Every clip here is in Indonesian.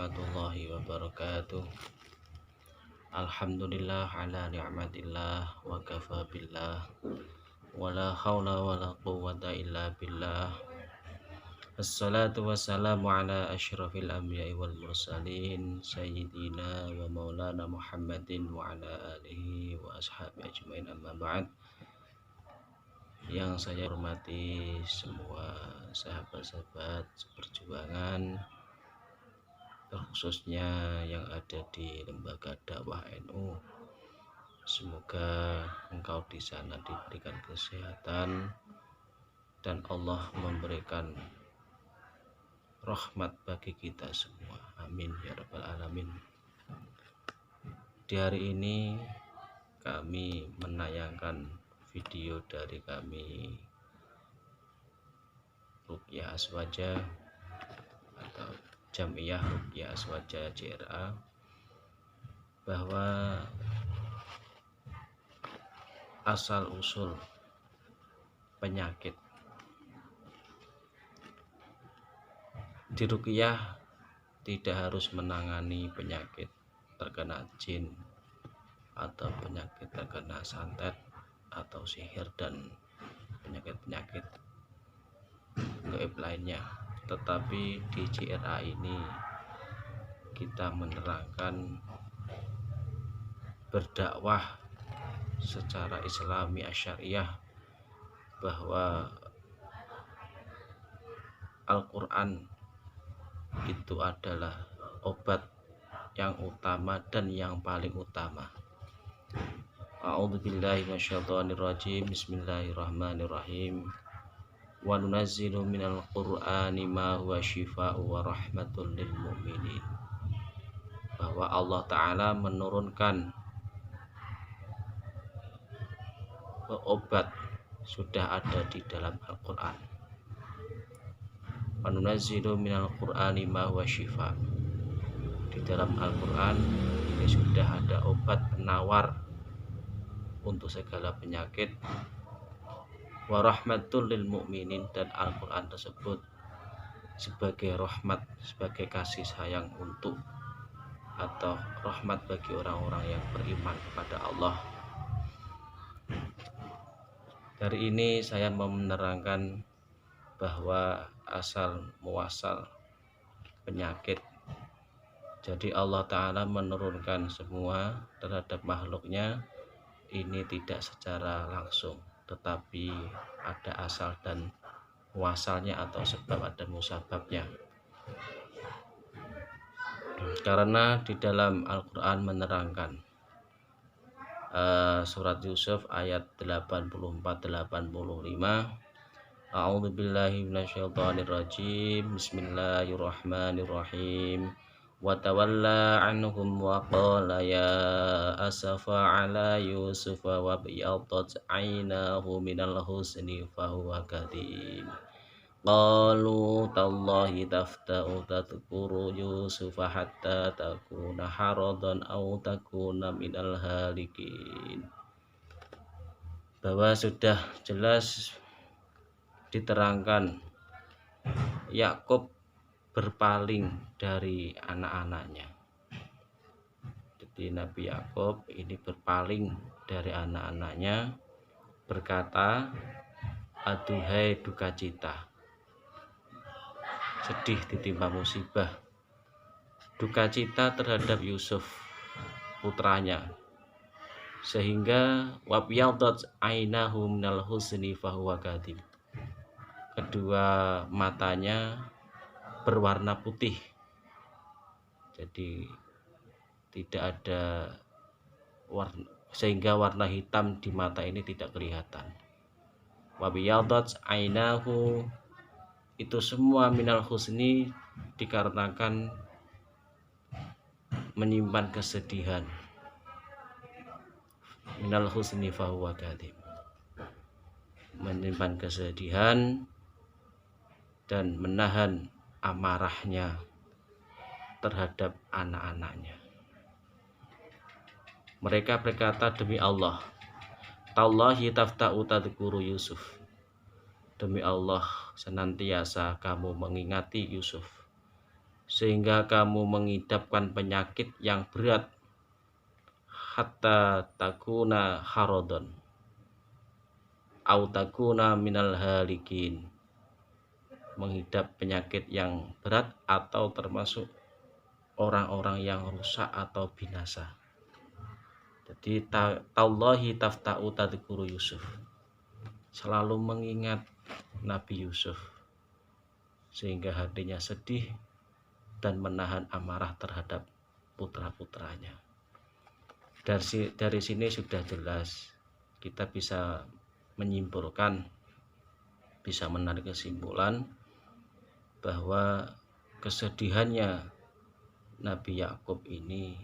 warahmatullahi wabarakatuh. Alhamdulillah ala ni'matillah wa kafa billah wala hawla wala quwwata illa billah. Assalatu wassalamu ala asyrafil anbiya'i wal mursalin sayyidina wa maulana Muhammadin wa ala alihi wa ashabi ajmain, amma ba'd. Yang saya hormati semua sahabat-sahabat seperjuangan, khususnya yang ada di lembaga dakwah NU. Semoga engkau di sana diberikan kesehatan dan Allah memberikan rahmat bagi kita semua. Amin ya rabbal alamin. Di hari ini kami menayangkan video dari kami Ruqyah Aswaja atau Jam'iyah Ruqyah Aswaja JRA, bahwa asal usul penyakit di ruqyah tidak harus menangani penyakit terkena jin atau penyakit terkena santet atau sihir dan penyakit-penyakit gaib lainnya. Tetapi di JRA ini kita menerangkan berdakwah secara islami asyariah bahwa Al-Quran itu adalah obat yang utama dan yang paling utama. A'udzubillahi minasyaitonirrajim. Bismillahirrahmanirrahim. Wa nunazzilu minal qur'ani ma huwa syifaa'u wa rahmatul lil mu'minin. Bahwa Allah Ta'ala menurunkan obat sudah ada di dalam Al-Quran. Wa nunazzilu minal qur'ani ma huwa syifaa'. Di dalam Al-Quran ini sudah ada obat penawar untuk segala penyakit, wa rahmatul lil mu'minin, dan Al-Quran tersebut sebagai rahmat, sebagai kasih sayang untuk atau rahmat bagi orang-orang yang beriman kepada Allah. Dari ini saya mau menerangkan bahwa asal muasal penyakit, jadi Allah Ta'ala menurunkan semua terhadap makhluknya ini tidak secara langsung, tetapi ada asal dan muasalnya atau sebab dan musababnya. Karena di dalam Al-Quran menerangkan surat Yusuf ayat 84-85, A'udzubillahi minasyaitonirrajim. Bismillahirrahmanirrahim. Wa tawalla anhum wa qala ya asafa ala Yusuf wa biyaddat aynahu minal husni fahuwa kadhim. Qalu tallahi tafta'u tadhkuru Yusufa hatta takuna haradan aw takuna minal halikin. Bahwa sudah jelas diterangkan Yakub berpaling dari anak-anaknya. Jadi Nabi Yakub ini berpaling dari anak-anaknya, berkata, aduhai duka cita, sedih ditimpa musibah, duka cita terhadap Yusuf putranya, sehingga wabyadat ainahu minal husni fahuwa kadhib, kedua matanya berwarna putih, jadi tidak ada warna, sehingga warna hitam di mata ini tidak kelihatan. Wabyadat ainahu, itu semua minal husni dikarenakan menyimpan kesedihan. Minal husni fahuwa kadhib, menyimpan kesedihan dan menahan amarahnya terhadap anak-anaknya. Mereka berkata, demi Allah, tallahi tafta'u tadhkuru Yusuf, demi Allah senantiasa kamu mengingati Yusuf, sehingga kamu mengidapkan penyakit yang berat, hatta takuna harodon au takuna minal halikin, mengidap penyakit yang berat atau termasuk orang-orang yang rusak atau binasa. Jadi tallahi tafta'u tadhkuru Yusuf, selalu mengingat Nabi Yusuf sehingga hatinya sedih dan menahan amarah terhadap putra-putranya. Dari sini sudah jelas kita bisa menyimpulkan, bisa menarik kesimpulan bahwa kesedihannya Nabi Yakub ini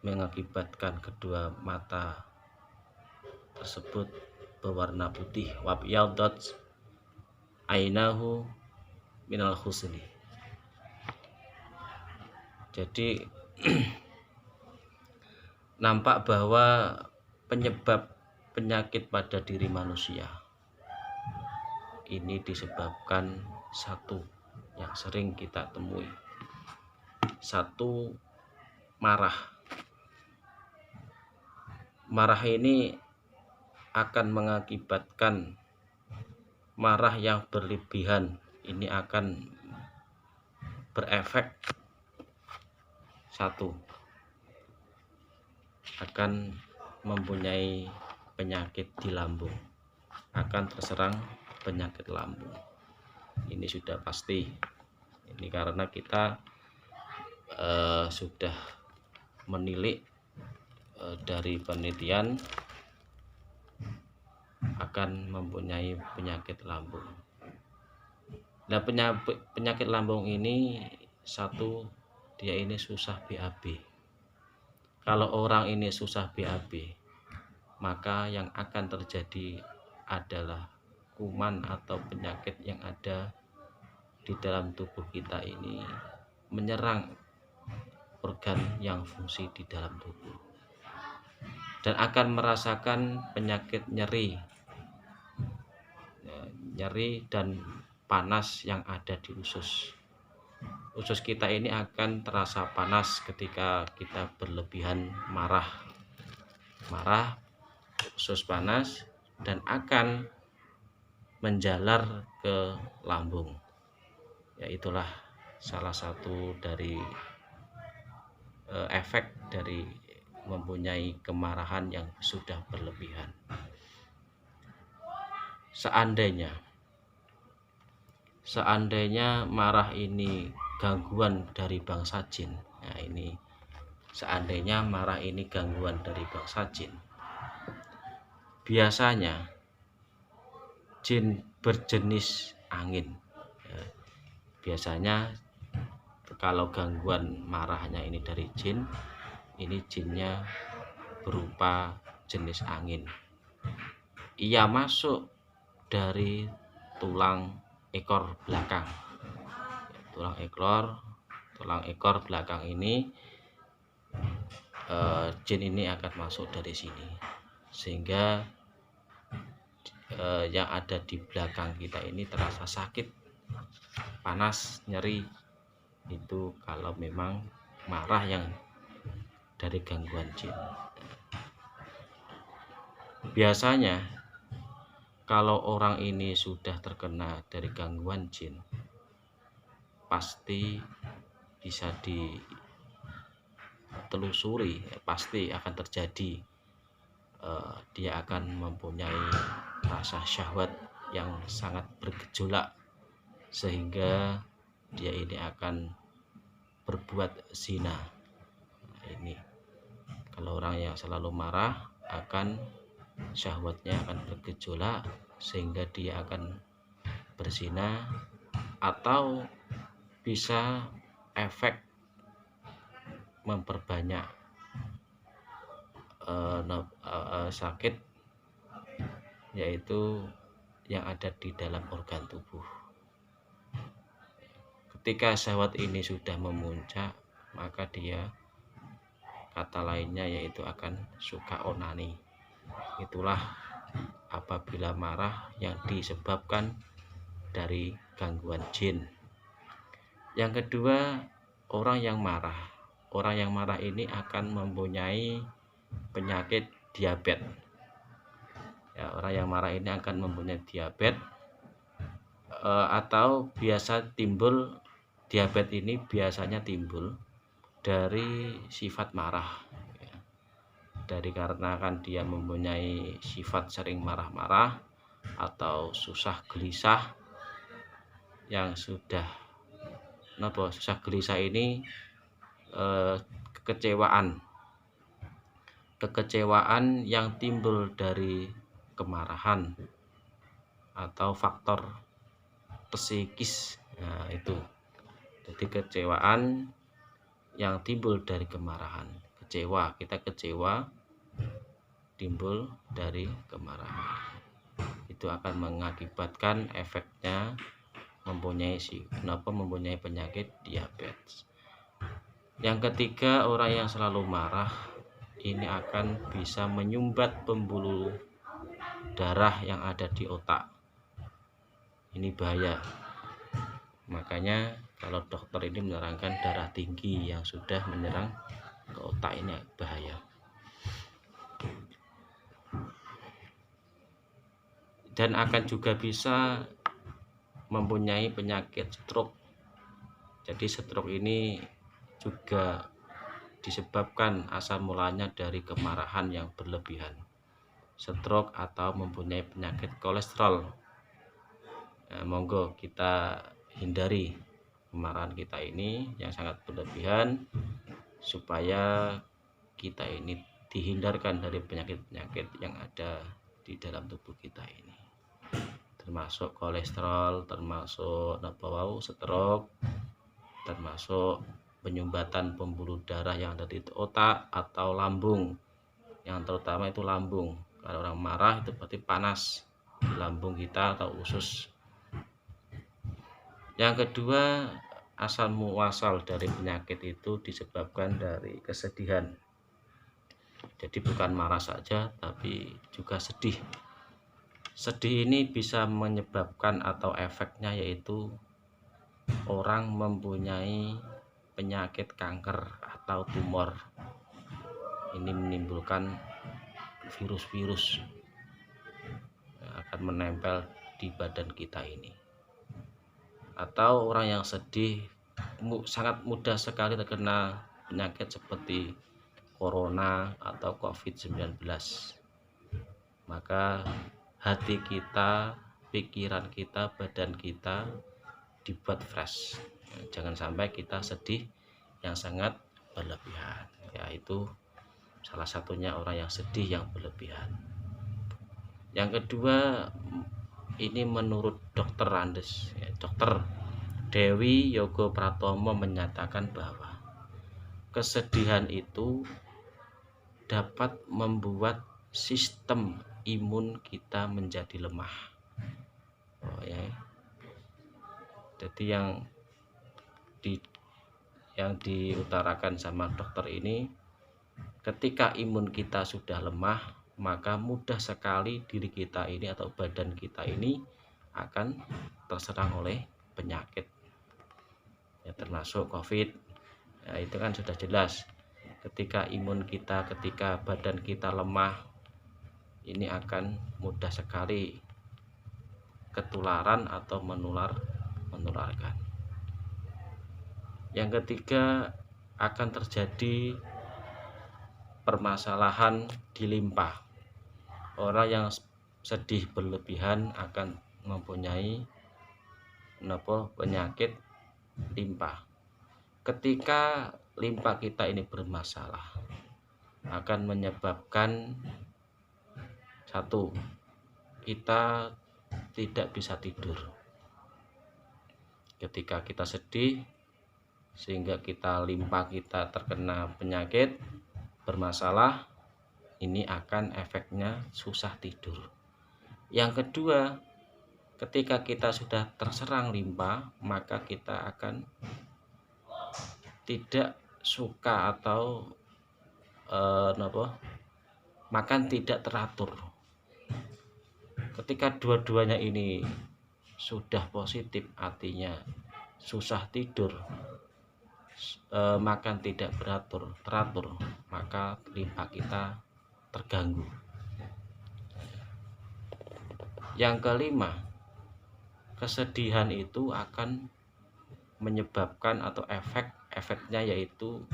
mengakibatkan kedua mata tersebut berwarna putih, wabyadat ainahu minal husni. Jadi nampak bahwa penyebab penyakit pada diri manusia ini disebabkan satu yang sering kita temui, satu, marah. Marah ini akan mengakibatkan marah yang berlebihan ini akan berefek, satu, akan mempunyai penyakit di lambung, akan terserang penyakit lambung. Ini sudah pasti. Ini karena kita sudah menilik dari penelitian akan mempunyai penyakit lambung. Nah, penyakit lambung ini satu, dia ini susah BAB. Kalau orang ini susah BAB, maka yang akan terjadi adalah kuman atau penyakit yang ada di dalam tubuh kita ini menyerang organ yang fungsi di dalam tubuh dan akan merasakan penyakit nyeri dan panas yang ada di usus. Usus kita ini akan terasa panas ketika kita berlebihan marah, usus panas dan akan menjalar ke lambung. Ya, itulah salah satu dari efek dari mempunyai kemarahan yang sudah berlebihan. Seandainya marah ini gangguan dari bangsa jin. Nah, ini seandainya marah ini gangguan dari bangsa jin. Biasanya jin berjenis angin. Biasanya kalau gangguan marahnya ini dari jin, ini jinnya berupa jenis angin. Ia masuk dari tulang ekor belakang. Tulang ekor belakang ini, jin ini akan masuk dari sini, sehingga yang ada di belakang kita ini terasa sakit, panas, nyeri. Itu kalau memang marah yang dari gangguan jin. Biasanya kalau orang ini sudah terkena dari gangguan jin, pasti bisa ditelusuri, pasti akan terjadi. Dia akan mempunyai rasa syahwat yang sangat bergejolak, sehingga dia ini akan berbuat zina. Ini kalau orang yang selalu marah, akan syahwatnya akan bergejolak sehingga dia akan berzina, atau bisa efek memperbanyak sakit, yaitu yang ada di dalam organ tubuh. Ketika syahwat ini sudah memuncak, maka dia, kata lainnya, yaitu akan suka onani. Itulah apabila marah yang disebabkan dari gangguan jin. Yang kedua, orang yang marah. Orang yang marah ini akan mempunyai penyakit diabetes. Ya, orang yang marah ini akan mempunyai diabetes atau biasa timbul diabetes ini biasanya timbul dari sifat marah. Ya. Dari karena kan dia mempunyai sifat sering marah-marah atau susah gelisah yang susah gelisah ini kekecewaan yang timbul dari kemarahan atau faktor psikis. Nah, itu jadi kekecewaan yang timbul dari kemarahan. Kita kecewa timbul dari kemarahan, itu akan mengakibatkan efeknya mempunyai penyakit diabetes. Yang ketiga, orang yang selalu marah ini akan bisa menyumbat pembuluh darah yang ada di otak. Ini bahaya. Makanya kalau dokter ini menerangkan darah tinggi yang sudah menyerang ke otak ini bahaya. Dan akan juga bisa mempunyai penyakit stroke. Jadi stroke ini juga disebabkan asal mulanya dari kemarahan yang berlebihan. Stroke atau mempunyai penyakit kolesterol. Nah, monggo kita hindari kemarahan kita ini yang sangat berlebihan supaya kita ini dihindarkan dari penyakit-penyakit yang ada di dalam tubuh kita ini, termasuk kolesterol, termasuk stroke, termasuk penyumbatan pembuluh darah yang ada di otak atau lambung, yang terutama itu lambung. Kalau orang marah itu berarti panas di lambung kita atau usus. Yang kedua, asal muasal dari penyakit itu disebabkan dari kesedihan. Jadi bukan marah saja, tapi juga sedih. Sedih ini bisa menyebabkan atau efeknya yaitu orang mempunyai penyakit kanker atau tumor. Ini menimbulkan virus-virus yang akan menempel di badan kita ini. Atau orang yang sedih sangat mudah sekali terkena penyakit seperti corona atau COVID-19. Maka hati kita, pikiran kita, badan kita dibuat fresh. Jangan sampai kita sedih yang sangat berlebihan. Yaitu salah satunya orang yang sedih yang berlebihan. Yang kedua, ini menurut Dr. Andes, Dr. Dewi Yogo Pratomo menyatakan bahwa kesedihan itu dapat membuat sistem imun kita menjadi lemah. Jadi yang diutarakan sama dokter ini, ketika imun kita sudah lemah, maka mudah sekali diri kita ini atau badan kita ini akan terserang oleh penyakit, termasuk COVID. Itu kan sudah jelas. Ketika badan kita lemah, ini akan mudah sekali ketularan atau menularkan. Yang ketiga, akan terjadi permasalahan di limpa. Orang yang sedih berlebihan akan mempunyai penyakit limpa. Ketika limpa kita ini bermasalah, akan menyebabkan satu, kita tidak bisa tidur. Ketika kita sedih, sehingga limpa kita terkena penyakit bermasalah, ini akan efeknya susah tidur. Yang kedua, ketika kita sudah terserang limpa, maka kita akan tidak suka atau makan tidak teratur. Ketika dua-duanya ini sudah positif, artinya susah tidur, makan tidak teratur, maka limpa kita terganggu. Yang kelima, kesedihan itu akan menyebabkan atau efeknya yaitu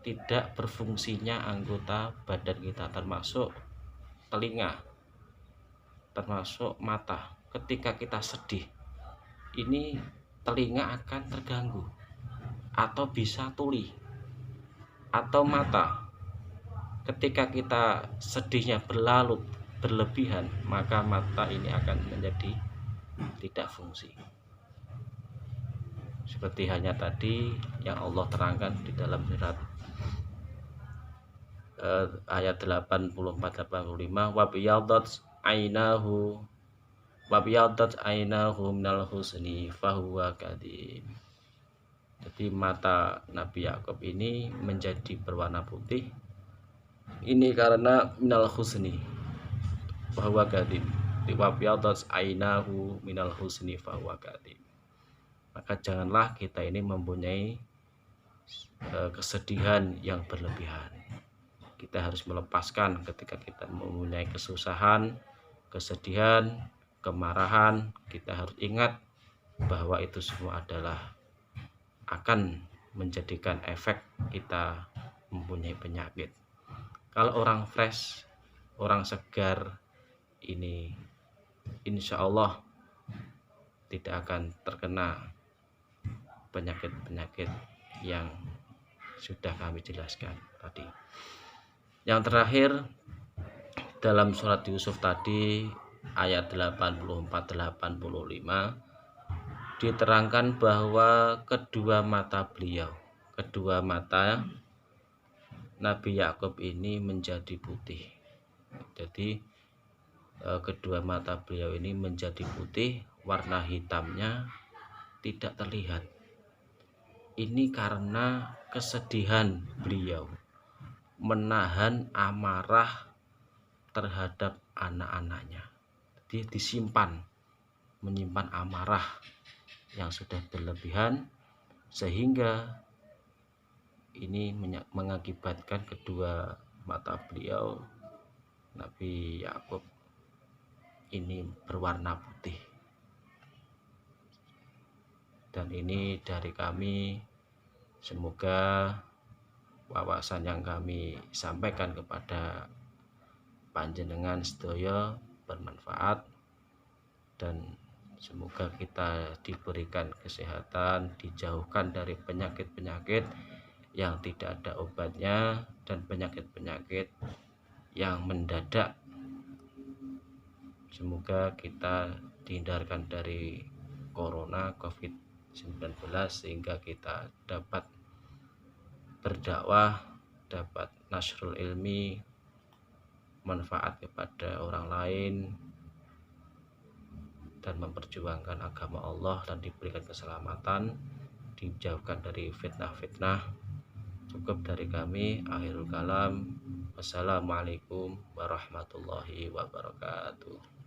tidak berfungsinya anggota badan kita, termasuk telinga, termasuk mata. Ketika kita sedih, ini telinga akan terganggu atau bisa tuli, atau mata. Ketika kita sedihnya berlebihan, maka mata ini akan menjadi tidak fungsi. Seperti hanya tadi yang Allah terangkan di dalam surat ayat 84-85, wabiyadat ainahu minal husni fahuwa kadim. Jadi mata Nabi Yakub ini menjadi berwarna putih ini karena minal husni fahuwa kadim. Wabiyadat ainahu minal husni fahuwa kadim. Maka janganlah kita ini mempunyai kesedihan yang berlebihan. Kita harus melepaskan ketika kita mempunyai kesusahan, kesedihan, kemarahan. Kita harus ingat bahwa itu semua adalah akan menjadikan efek kita mempunyai penyakit. Kalau orang fresh, orang segar, ini insya Allah tidak akan terkena penyakit-penyakit yang sudah kami jelaskan tadi. Yang terakhir, dalam surat Yusuf tadi ayat 84-85 diterangkan bahwa kedua mata Nabi Yakub ini menjadi putih. Jadi kedua mata beliau ini menjadi putih, warna hitamnya tidak terlihat. Ini karena kesedihan beliau menahan amarah terhadap anak-anaknya. Jadi menyimpan amarah yang sudah berlebihan, sehingga ini mengakibatkan kedua mata beliau Nabi Yakub ini berwarna putih. Dan ini dari kami, semoga wawasan yang kami sampaikan kepada panjenengan sedaya bermanfaat, dan semoga kita diberikan kesehatan, dijauhkan dari penyakit-penyakit yang tidak ada obatnya dan penyakit-penyakit yang mendadak. Semoga kita dihindarkan dari corona COVID-19 sehingga kita dapat berdakwah, dapat nasrul ilmi, manfaat kepada orang lain, dan memperjuangkan agama Allah, dan diberikan keselamatan, dijauhkan dari fitnah-fitnah. Cukup dari kami, akhirul kalam. Wassalamualaikum warahmatullahi wabarakatuh.